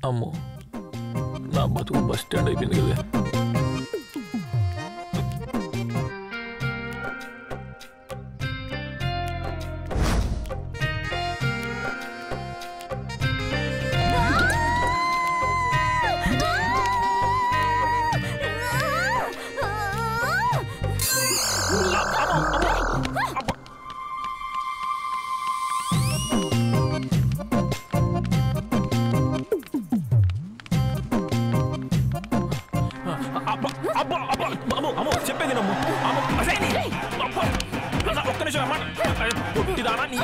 అమ్మో నా బతుకు బస్ స్టాండ్ అయిపోయింది కదా. చెప్పేది నమ్ము ఒక్క నిమిషం అమ్మా పొట్టిదానా నీ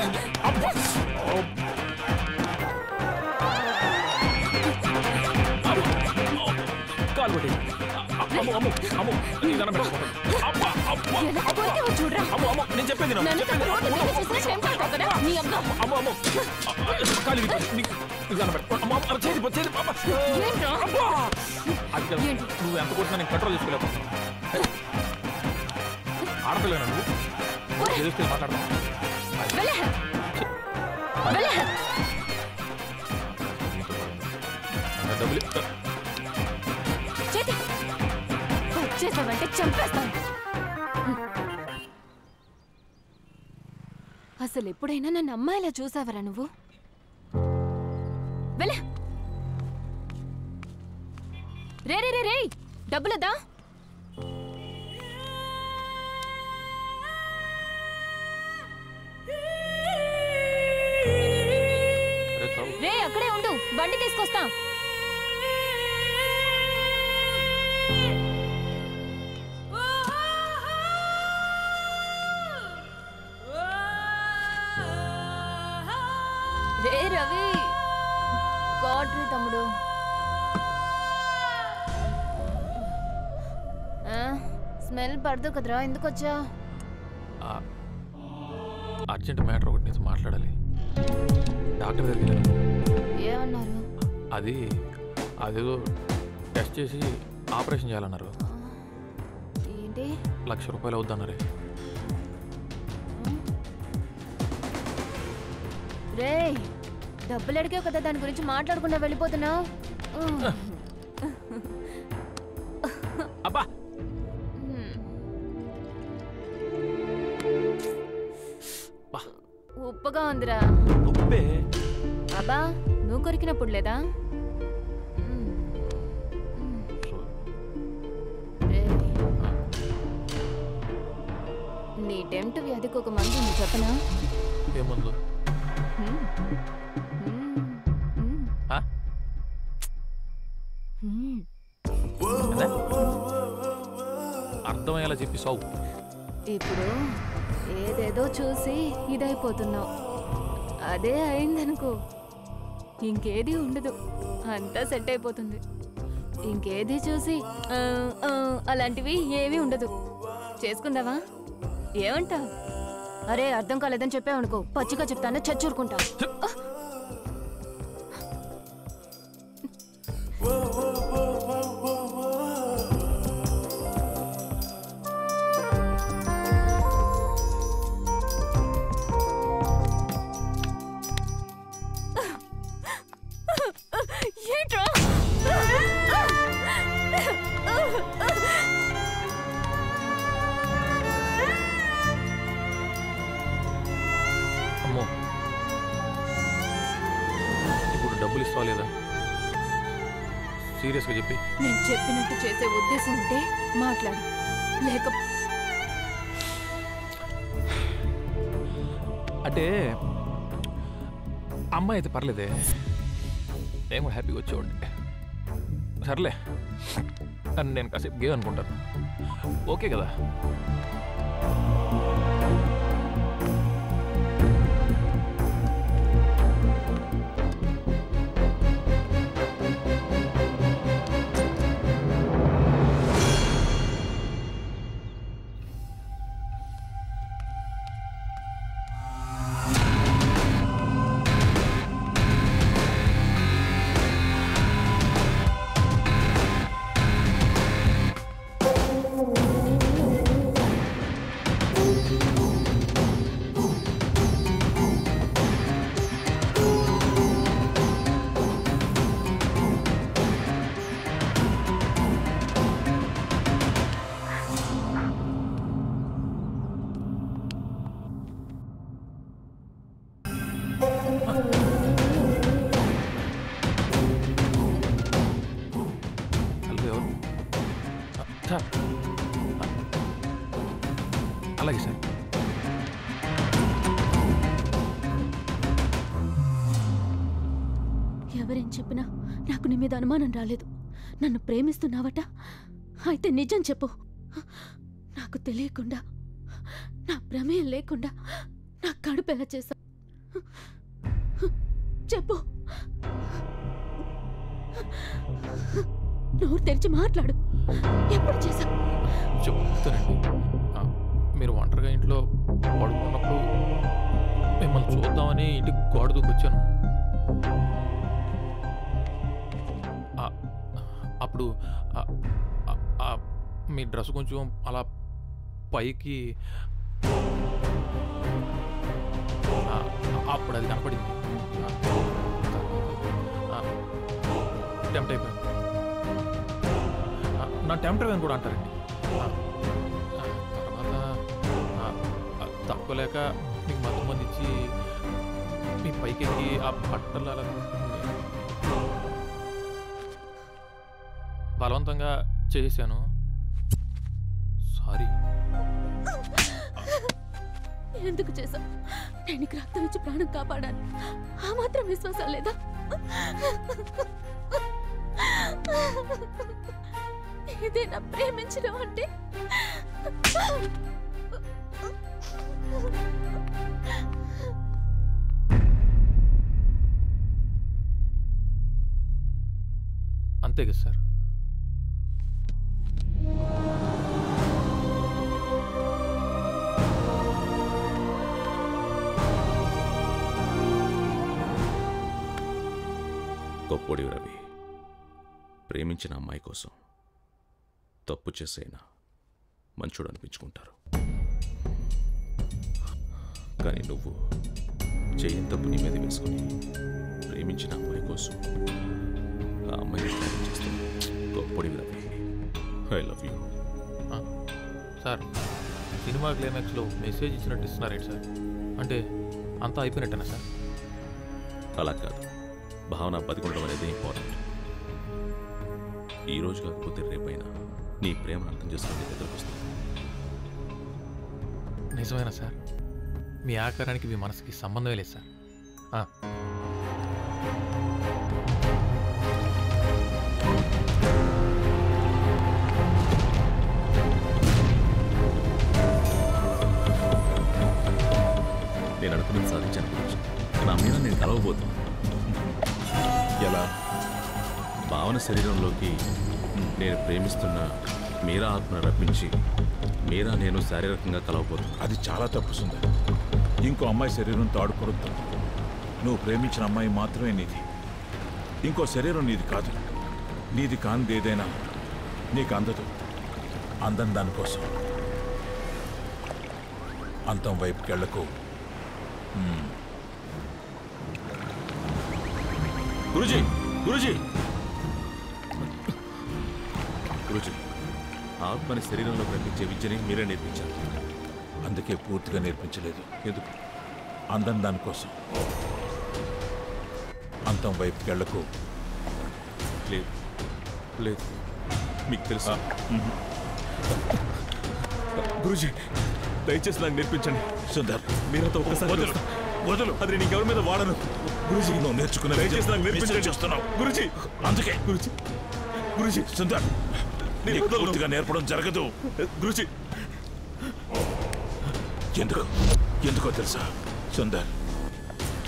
కాలు కొట్టి అమ్ము అమ్ము అమ్ము అమ్ము అమ్ము నేను చెప్పేది అమ్ము అమ్ము కాలు నువ్వు ఎంత కొట్టినా నేను కంట్రోల్ చేసుకోలేవు. ఆడపిల్లనా నువ్వు తెలుస్తే మాట్లాడతావు. డబ్బులు చేసావంటే చంపేస్తాను. అసలు ఎప్పుడైనా నన్ను అమ్మాయిలా చూసావరా నువ్వు? వెళ్ళ రే రే రే రే డబ్బులదా? రే అక్కడే ఉండు, బండి తీసుకొస్తా. రే రవి గాడ్రీ తమ్ముడు, స్మెల్ పడదు కదరా, ఎందుకు వచ్చా? అర్జెంట్ మ్యాటర్ ఒకటి నీతో మాట్లాడాలి. డాక్టర్ దగ్గరికి వెళ్ళాను. ఏమన్నారు? అదేదో టెస్ట్ చేసి ఆపరేషన్ చేయాలన్నారు. ఏంటి? 1,00,000 రూపాయలు అవుద్దన్నారే. రే డబ్బులు అడిగావు కదా, దాని గురించి మాట్లాడకుండా వెళ్ళిపోతున్నావు. అబ్బా ఉప్పగా ఉందిరా. ఉప్పే? అబ్బా నువ్వు కొరికినప్పుడు లేదా? నీ డెంట్ వ్యాధికి ఒక మందు ఉంది, చెప్పనా? ఏ మందు? అర్థమయ్యేలా చెప్పి సావు. ఇప్పుడు ఏదేదో చూసి ఇదైపోతున్నావు. అదే అయిందనుకో ఇంకేది ఉండదు, అంతా సెట్ అయిపోతుంది. ఇంకేది చూసి అలాంటివి ఏమీ ఉండదు. చేసుకుందావా? ఏమంటావు? అరే అర్థం కాలేదని చెప్పావనుకో, పచ్చిగా చెప్తాను, చచ్చూరుకుంటా. అమ్మో ఇప్పుడు డబ్బులు ఇస్తావా లేదా? సీరియస్గా చెప్పి. నేను చెప్పినట్టు చేసే ఉద్దేశం ఉంటే మాట్లాడు, లేక అంటే అమ్మాయి అయితే పర్లేదే, నేను కూడా హ్యాపీగా వచ్చేవాడిని. సర్లే అని నేను కాసేపు గేమ్ అనుకుంటాను. ఓకే కదా? సార్ అలాగే సార్. ఎవరేం చెప్పినా నాకు నీ మీద అనుమానం రాలేదు. నన్ను ప్రేమిస్తున్నావట? అయితే నిజం చెప్పు. నాకు తెలియకుండా, నా ప్రమేయం లేకుండా నా కడుపు ఎలా చేశా చెప్పు. నోరు తెరిచి మాట్లాడు. ఎప్పుడు చేశా చెప్తానండి. మీరు ఒంటరిగా ఇంట్లో పడుకున్నప్పుడు మిమ్మల్ని చూద్దామని ఇంటికి గోడ దూకొచ్చాను. అప్పుడు మీ డ్రెస్ కొంచెం అలా పైకి, అప్పుడు అది కనపడింది. టెంప్ట్ అయిపోయాను. నా టెంప్ట్ అని కూడా అంటారండి. తర్వాత తక్కువలేక మీకు మత్తు మంది ఇచ్చి మీ పైకి ఎక్కి ఆ బట్టలు అలా బలవంతంగా చేశాను. సారీ. ఎందుకు చేశావు? నేను రక్తం ఇచ్చి ప్రాణం కాపాడాను. ఆ మాత్రం విశ్వాసం లేదా? ఇదే నా ప్రేమించడం అంటే? అంతే కదా సార్. గొప్పోడి రవి, ప్రేమించిన అమ్మాయి కోసం తప్పు చేసైనా మంచోడు అనిపించుకుంటారు. కానీ నువ్వు చేయని తప్పు నీ మీద వేసుకుని ప్రేమించిన అమ్మాయి కోసం ఆ అమ్మాయిని త్యాగం చేస్తుంది. గొప్పోడి Ravi, I love you. Sir, cinema క్లైమాక్స్లో మెసేజ్ ఇచ్చినట్టు ఇస్తున్నారేంటి సార్? అంటే అంతా అయిపోయినట్టేనా సార్? అలా కాదు, భావన బతికుండడం అనేది ఇంపార్టెంట్. ఈరోజు కాకపోతే రేపైనా నీ ప్రేమను అర్థం చేసుకుని దగ్గరకు వస్తుంది. నిజమేనా సార్? మీ ఆకారానికి మీ మనసుకి సంబంధమే లేదు సార్. నేను అనుకున్నది సాధించాను గురించి. నా మీద నేను కలవబోతున్నాను. ఎలా? భావన శరీరంలోకి నేను ప్రేమిస్తున్న మీరా ఆత్మను రప్పించి మీరా నేను శారీరకంగా కలవబోతున్నాను. అది చాలా తప్పు సుందర్. ఇంకో అమ్మాయి శరీరంతో ఆడుకోవద్దు. నువ్వు ప్రేమించిన అమ్మాయి మాత్రమే నీది. ఇంకో శరీరం నీది కాదు. నీది కానిది ఏదైనా నీకు అందదు. అందం దానికోసం. అంతం వైపుకెళ్లకు. గురుజీ, గురుజీ, గురుజీ, ఆత్మని శరీరంలో కనిపించే విద్యని మీరే నేర్పించారు. అందుకే పూర్తిగా నేర్పించలేదు. ఎందుకు? అందం దానికోసం. అంతం వైపుకెళ్లకు. లేదు లేదు, మీకు తెలుసా? గురుజీ, దయచేసి నాకు నేర్పించండి. సుందర్, మీరంతా ఒక్కసారి వదులు. అది నేను ఎవరి మీద వాడను. గురుజీ, నువ్వు నేర్చుకున్న దయచేసి నాకు నేర్పించండి. చేస్తున్నావు గురుజీ, అందుకే. గురుజీ, గురుజీ, సుందర్, నీకు పూర్తిగా నేర్పడం జరగదు. గురుజీ. ఎందుకో తెలుసా సుందర్,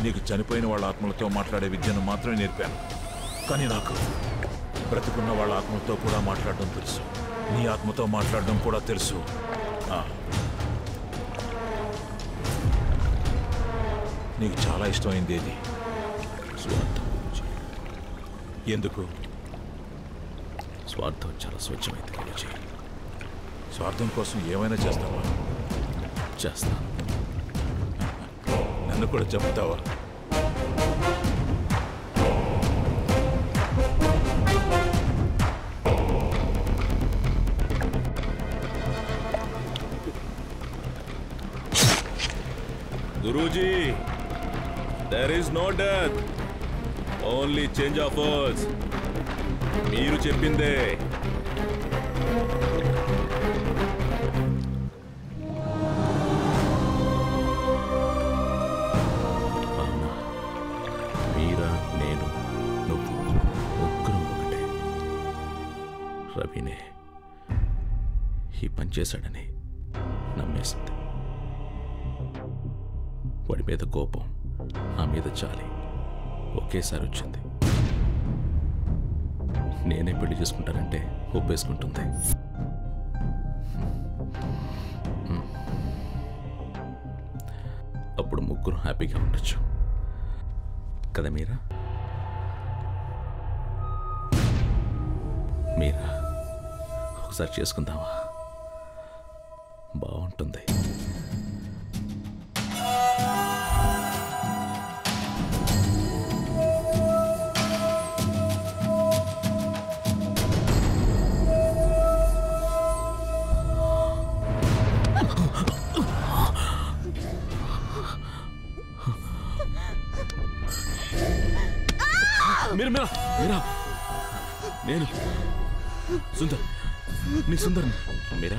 నీకు చనిపోయిన వాళ్ళ ఆత్మలతో మాట్లాడే విద్యను మాత్రమే నేర్పాను. కానీ నాకు బ్రతికున్న వాళ్ళ ఆత్మలతో కూడా మాట్లాడడం తెలుసు. నీ ఆత్మతో మాట్లాడడం కూడా తెలుసు. నీకు చాలా ఇష్టమైంది ఏది? స్వార్థం. ఎందుకు? స్వార్థం చాలా స్వచ్ఛమైంది గురుజీ. స్వార్థం కోసం ఏమైనా చేస్తావా? చేస్తా. నన్ను కూడా చెప్తావా? Guruji, there is no death, only change of words. మీరు చెప్పిందే. రవినే ఈ పని చేశాడని నమ్మేసింది. వాడి మీద కోపం, నా మీద జాలి ఒకేసారి వచ్చింది. నేనే పెళ్లి చేసుకుంటానంటే ఒప్పేసుకుంటుంది. అప్పుడు ముగ్గురు హ్యాపీగా ఉండొచ్చు కదా మీరా? మీరా ఒకసారి చేసుకుందామా? బాగుంటుంది. మీరా మీరా మీరా నేను సుందర్, నీ సుందర్. మీరా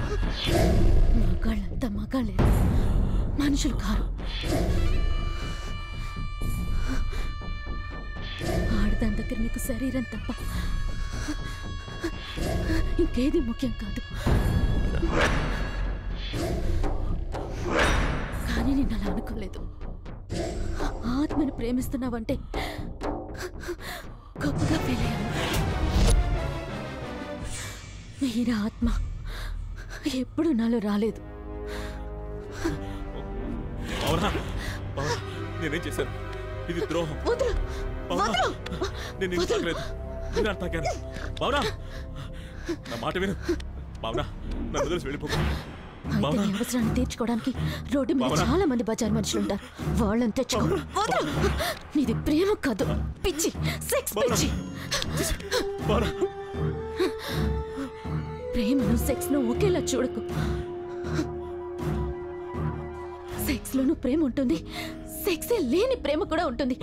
మగాళ్ళంతా మగాళ్ళే, మనుషులు కారు. ఆడదాని దగ్గర మీకు శరీరం తప్ప ఇంకేది ముఖ్యం కాదు. కానీ నేను అలా అనుకోలేదు. ఆత్మను ప్రేమిస్తున్నావంటే గొప్పగా ఫీల్ అయ్యాను. మీరా ఆత్మ ఎప్పుడు నాలో రాలేదు. నేనేం చేశాను? ఇది ద్రోహం. నేను తాకలేదు, నేను తాకాను. బావునా, నా మాట విను. బావునా, నన్ను వదిలేసి వెళ్ళిపోకు. అయితే నీ అవసరాన్ని తీర్చుకోవడానికి రోడ్డు మీద చాలా మంది బజార్ మనుషులు ఉంటారు. వాళ్ళని తెచ్చుకో. నీది ప్రేమ కాదు, పిచ్చి, సెక్స్ పిచ్చి. ప్రేమను సెక్స్ ను ఒకేలా చూడకు. సెక్స్ లోనూ ప్రేమ ఉంటుంది, సెక్సే లేని ప్రేమ కూడా ఉంటుంది.